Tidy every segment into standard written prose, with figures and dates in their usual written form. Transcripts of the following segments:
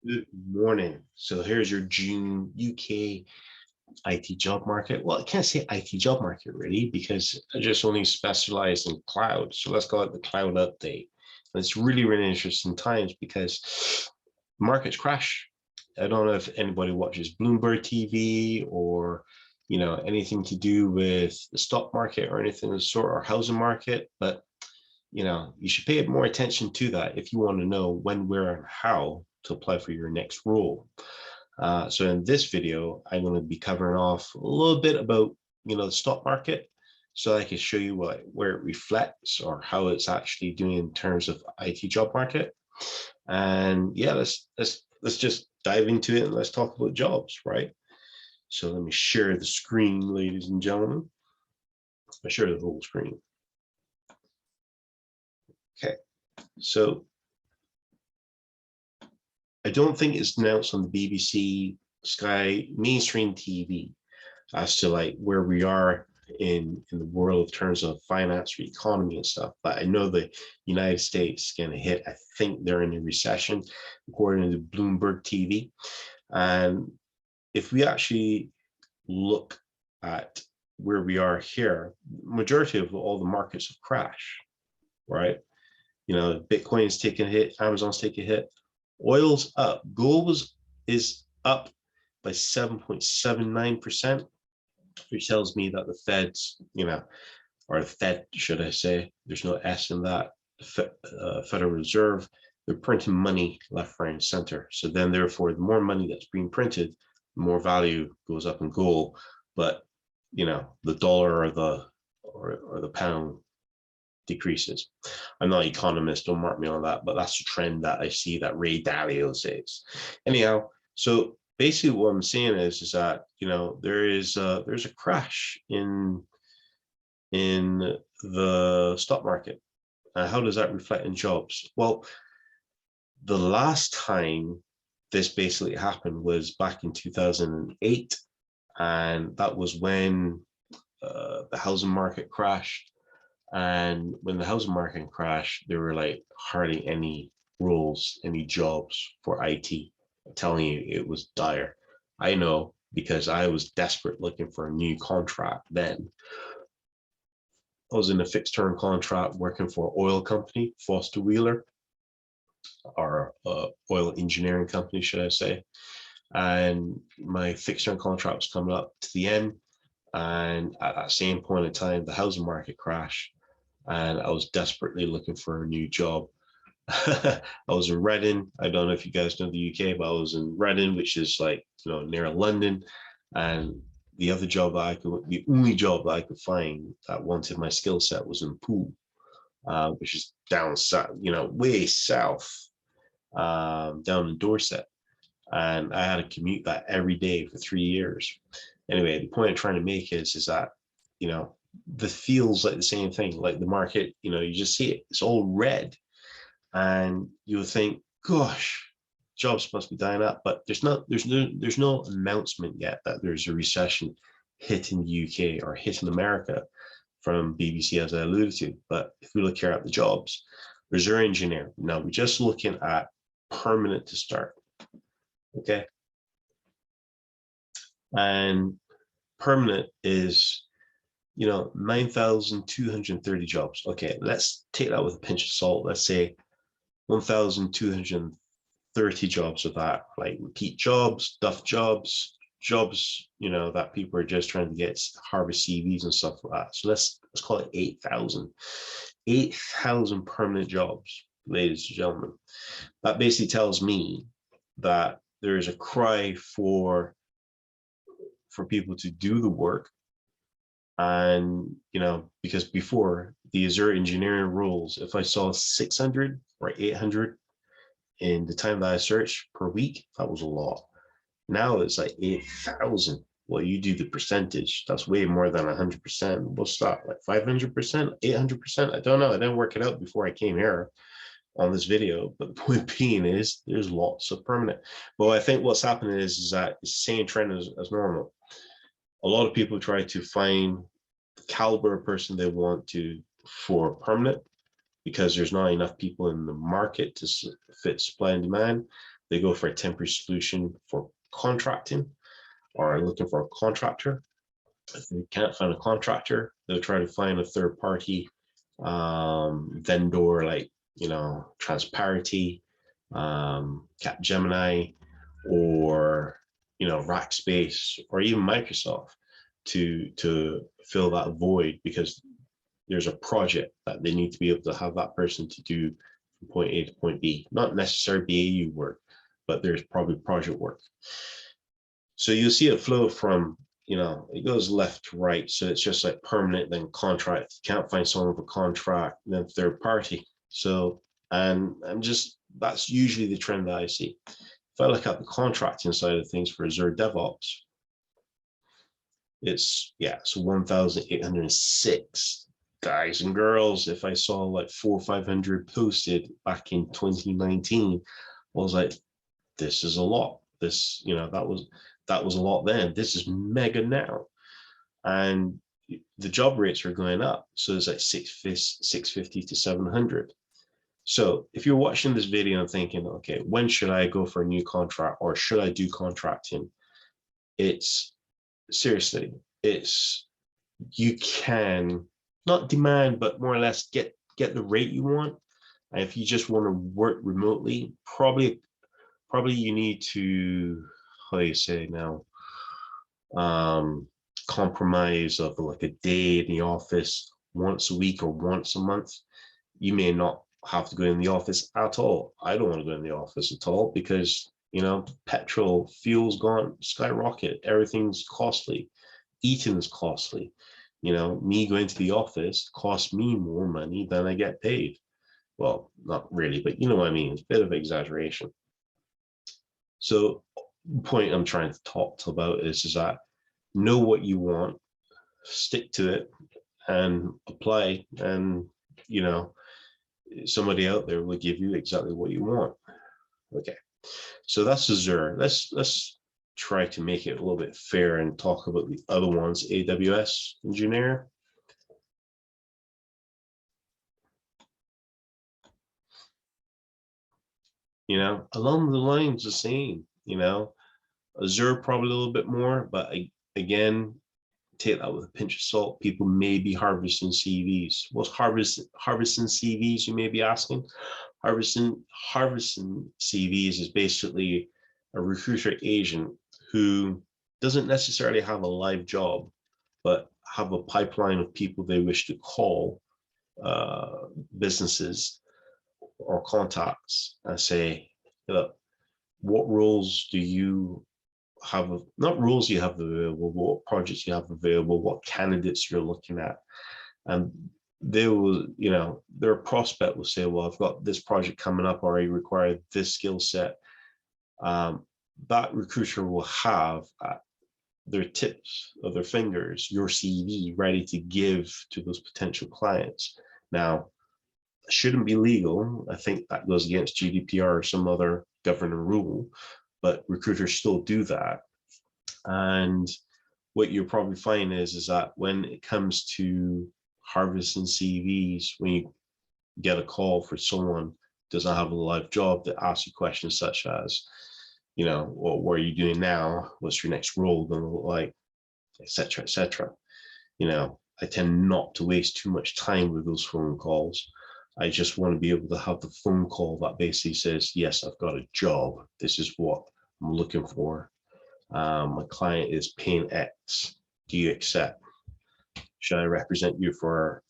Good morning. So here's your June UK IT job market. Well, I can't say IT job market really because I just only specialize in cloud. So let's call it the cloud update. And it's really, really interesting times because markets crash. I don't know if anybody watches Bloomberg TV or anything to do with the stock market or anything of the sort or housing market, but you should pay more attention to that if you want to know when, where, and how to apply for your next role. So in this video, I'm going to be covering off a little bit about, the stock market, so I can show you where it reflects or how it's actually doing in terms of IT job market. And yeah, let's just dive into it and let's talk about jobs, right? So let me share the screen, ladies and gentlemen. I share the whole screen. Okay, so I don't think it's announced on the BBC, Sky, mainstream TV as to like where we are in the world in terms of finance or economy and stuff. But I know the United States is going to hit, I think they're in a recession, according to Bloomberg TV. And if we actually look at where we are here, majority of all the markets have crashed, right? Bitcoin's taking a hit, Amazon's taking a hit, oil's up, gold is up by 7.79%, which tells me that the Fed's, or the Fed, should I say, there's no S in that, Federal Reserve, they're printing money left, right, and center. So then, therefore, the more money that's being printed, the more value goes up in gold. But the dollar or the pound decreases. I'm not an economist, don't mark me on that, but that's a trend that I see that Ray Dalio says. Anyhow, so basically what I'm saying is that there's a crash in the stock market. How does that reflect in jobs? Well, the last time this basically happened was back in 2008, and that was when the housing market crashed. And when the housing market crashed, there were like hardly any roles, any jobs for IT. I'm telling you, it was dire. I know because I was desperate looking for a new contract then. I was in a fixed term contract working for an oil company, Foster Wheeler, or oil engineering company, should I say. And my fixed term contract was coming up to the end. And at that same point in time, the housing market crashed and I was desperately looking for a new job. I was in Reading. I don't know if you guys know the UK, but I was in Reading, which is like, near London. And the only job that I could find that wanted my skill set was in Poole, which is down south, way south, down in Dorset. And I had to commute that every day for 3 years. Anyway, the point I'm trying to make is that, the feels like the same thing, like the market, you just see it, it's all red. And you'll think, gosh, jobs must be dying up, but there's no announcement yet that there's a recession hitting the UK or hitting America from BBC, as I alluded to. But if we look here at the jobs, Azure engineer. Now we're just looking at permanent to start. Okay. And permanent is 9,230 jobs. Okay, let's take that with a pinch of salt. Let's say 1,230 jobs of that, like repeat jobs, duff jobs, that people are just trying to get harvest CVs and stuff like that. So let's call it 8,000. 8,000 permanent jobs, ladies and gentlemen. That basically tells me that there is a cry for people to do the work. And, because before the Azure engineering roles, if I saw 600 or 800 in the time that I searched per week, that was a lot. Now it's like 8,000. Well, you do the percentage, that's way more than 100%. What's that, like 500%, 800%? I don't know. I didn't work it out before I came here on this video, but the point being is there's lots of permanent. But I think what's happening is that it's the same trend as normal. A lot of people try to find the caliber of person they want for permanent because there's not enough people in the market to fit supply and demand. they go for a temporary solution for contracting or are looking for a contractor. If they can't find a contractor, they'll try to find a third party vendor like, Transparency, Capgemini, or, Rackspace, or even Microsoft to fill that void, because there's a project that they need to be able to have that person to do from point A to point B, not necessarily BAU work, but there's probably project work. So you'll see it flow from, it goes left to right. So it's just like permanent, then contract. You can't find someone for contract, then third party. So, and that's usually the trend that I see. If I look at the contracting side of things for Azure DevOps, it's 1,806 guys and girls. If I saw like 400 or 500 posted back in 2019, I was like, this is a lot. This, that was a lot then. This is mega now. And the job rates are going up. So it's like 650 to 700. So if you're watching this video and thinking, okay, when should I go for a new contract, or should I do contracting? It's seriously, you can not demand, but more or less get the rate you want. And if you just want to work remotely, probably you need to, how do you say now, compromise of like a day in the office once a week or once a month. You may not have to go in the office at all. I don't want to go in the office at all because, petrol, fuel's gone skyrocket. Everything's costly. Eating is costly. Me going to the office costs me more money than I get paid. Well, not really, but you know what I mean. It's a bit of exaggeration. So the point I'm trying to talk about is that know what you want, stick to it, and apply. And, somebody out there will give you exactly what you want. Okay, so that's Azure. Let's try to make it a little bit fair and talk about the other ones. AWS engineer. Along the lines the same, Azure probably a little bit more, but again, take that with a pinch of salt. People may be harvesting CVs. What's harvesting CVs, you may be asking? Harvesting CVs is basically a recruiter agent who doesn't necessarily have a live job, but have a pipeline of people they wish to call, businesses or contacts, and say, look, what roles do you have, not roles you have available, but what projects you have available, what candidates you're looking at. And they will, their prospect will say, well, I've got this project coming up, or I require this skill set. That recruiter will have at their tips of their fingers your CV ready to give to those potential clients. Now, it shouldn't be legal. I think that goes against GDPR or some other governing rule, but recruiters still do that. And what you'll probably find is that when it comes to harvesting CVs, when you get a call for someone who doesn't have a live job that asks you questions such as, well, what are you doing now? What's your next role going to look like? Etc. etc. I tend not to waste too much time with those phone calls. I just want to be able to have the phone call that basically says, yes, I've got a job. This is what I'm looking for. My client is paying X. Do you accept? Should I represent you for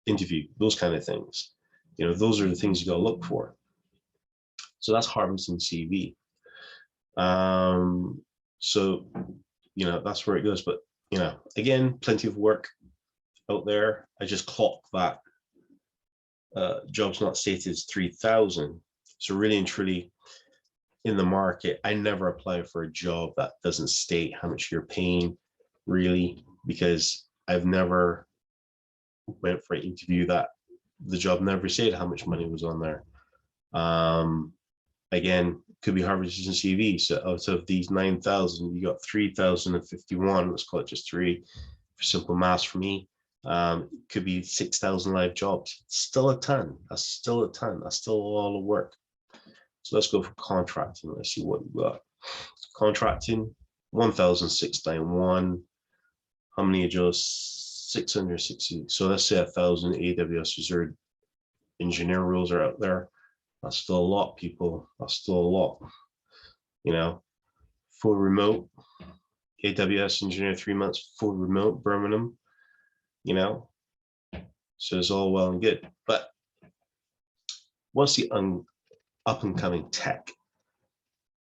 interview? Those kind of things. Those are the things you got to look for. So that's harvesting CV. So, that's where it goes. But, again, plenty of work out there. I just clocked that jobs not stated is 3,000. So really and truly in the market, I never apply for a job that doesn't state how much you're paying, really, because I've never went for an interview that the job never said how much money was on there. Again, could be harvesting CV. So out of these 9,000, you got 3,051. Let's call it just 3 for simple math for me. Could be 6,000 live jobs. Still a ton. That's still a ton. That's still a lot of work. So let's go for contracting. Let's see what we got. Contracting, 1,691. How many of those? 660. So let's say 1,000 AWS Azure engineer roles are out there. That's still a lot, people. That's still a lot. You know, full remote, AWS engineer 3 months, full remote, Birmingham. You know, so it's all well and good. But what's the up and coming tech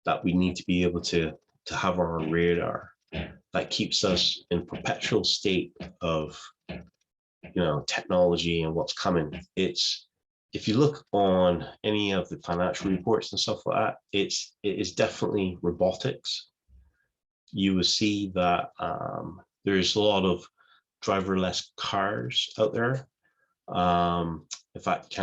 that we need to be able to have on our radar that keeps us in perpetual state of, you know, technology and what's coming? It's, if you look on any of the financial reports and stuff like that, it is definitely robotics. You will see that there's a lot of driverless cars out there. In fact,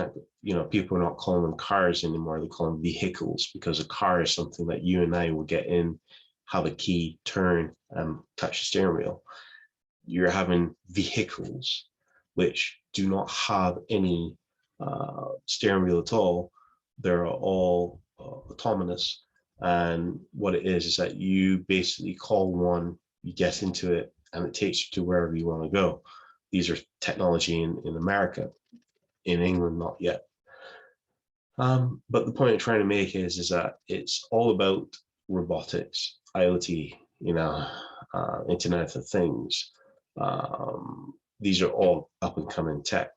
people are not calling them cars anymore. They call them vehicles, because a car is something that you and I will get in, have a key, turn, and touch the steering wheel. You're having vehicles which do not have any steering wheel at all. They're all autonomous. And what it is that you basically call one, you get into it, and it takes you to wherever you want to go. These are technology in America. In England, not yet. But the point I'm trying to make is that it's all about robotics, IoT, Internet of Things. These are all up and coming tech.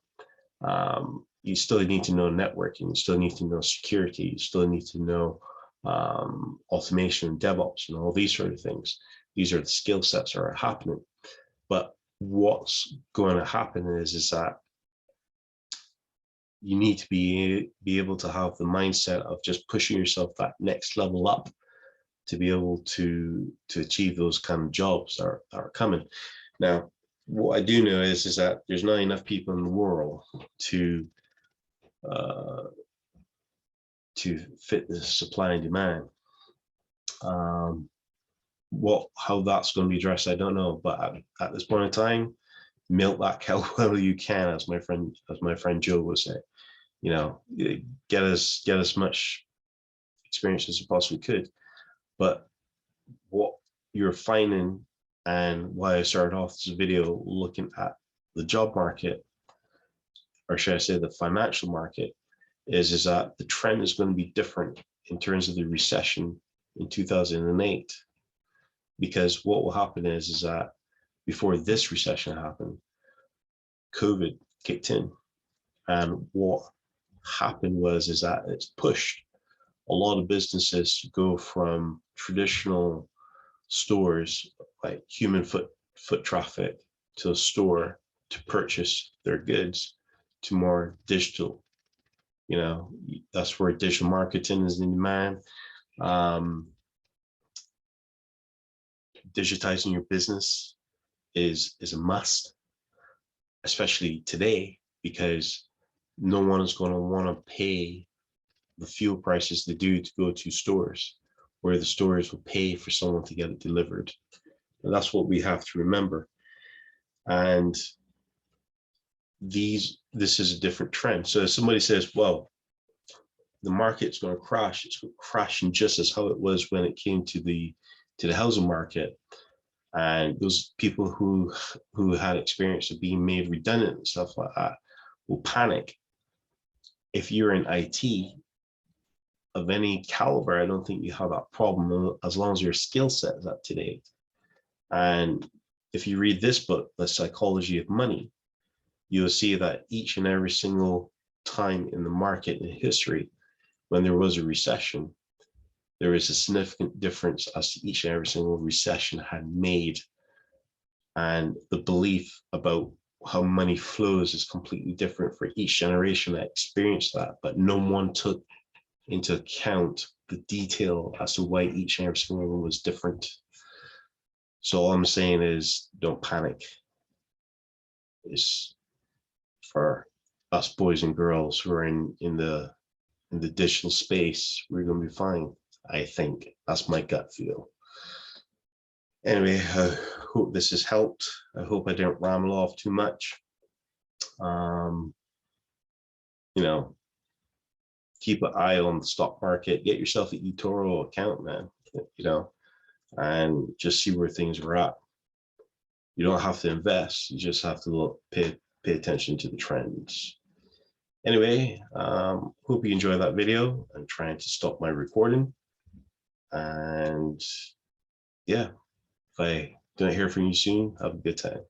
You still need to know networking, you still need to know security, you still need to know automation, DevOps, and all these sort of things. These are the skill sets that are happening. But what's going to happen is that you need to be able to have the mindset of just pushing yourself that next level up to be able to achieve those kind of jobs that are coming. Now, what I do know is that there's not enough people in the world to fit the supply and demand. How that's going to be addressed, I don't know. But at this point in time, milk that cow while you can, as my friend Joe would say. Get as much experience as you possibly could. But what you're finding, and why I started off this video looking at the job market, or should I say the financial market, is that the trend is going to be different in terms of the recession in 2008. Because what will happen is that before this recession happened, COVID kicked in. And what happened was that it's pushed a lot of businesses to go from traditional stores, like human foot traffic, to a store to purchase their goods, to more digital. That's where digital marketing is in demand. Digitizing your business is a must, especially today, because no one is going to want to pay the fuel prices they do to go to stores, where the stores will pay for someone to get it delivered. And that's what we have to remember. And this is a different trend. So if somebody says, well, the market's going to crash, it's crashing just as how it was when it came to the housing market. And those people who had experience of being made redundant and stuff like that will panic. If you're in IT of any caliber, I don't think you have that problem, as long as your skill set is up to date. And if you read this book, The Psychology of Money, you'll see that each and every single time in the market in history, when there was a recession, there is a significant difference as to each and every single recession had made. And the belief about how money flows is completely different for each generation that experienced that, but no one took into account the detail as to why each and every single one was different. So all I'm saying is, don't panic. It's for us boys and girls who are in the digital space, we're going to be fine. I think that's my gut feel. Anyway, I hope this has helped. I hope I didn't ramble off too much. You know, keep an eye on the stock market, get yourself an eToro account, man, you know, and just see where things are at. You don't have to invest, you just have to pay attention to the trends. Anyway, hope you enjoy that video. I'm trying to stop my recording. And yeah, if I don't hear from you soon, have a good time.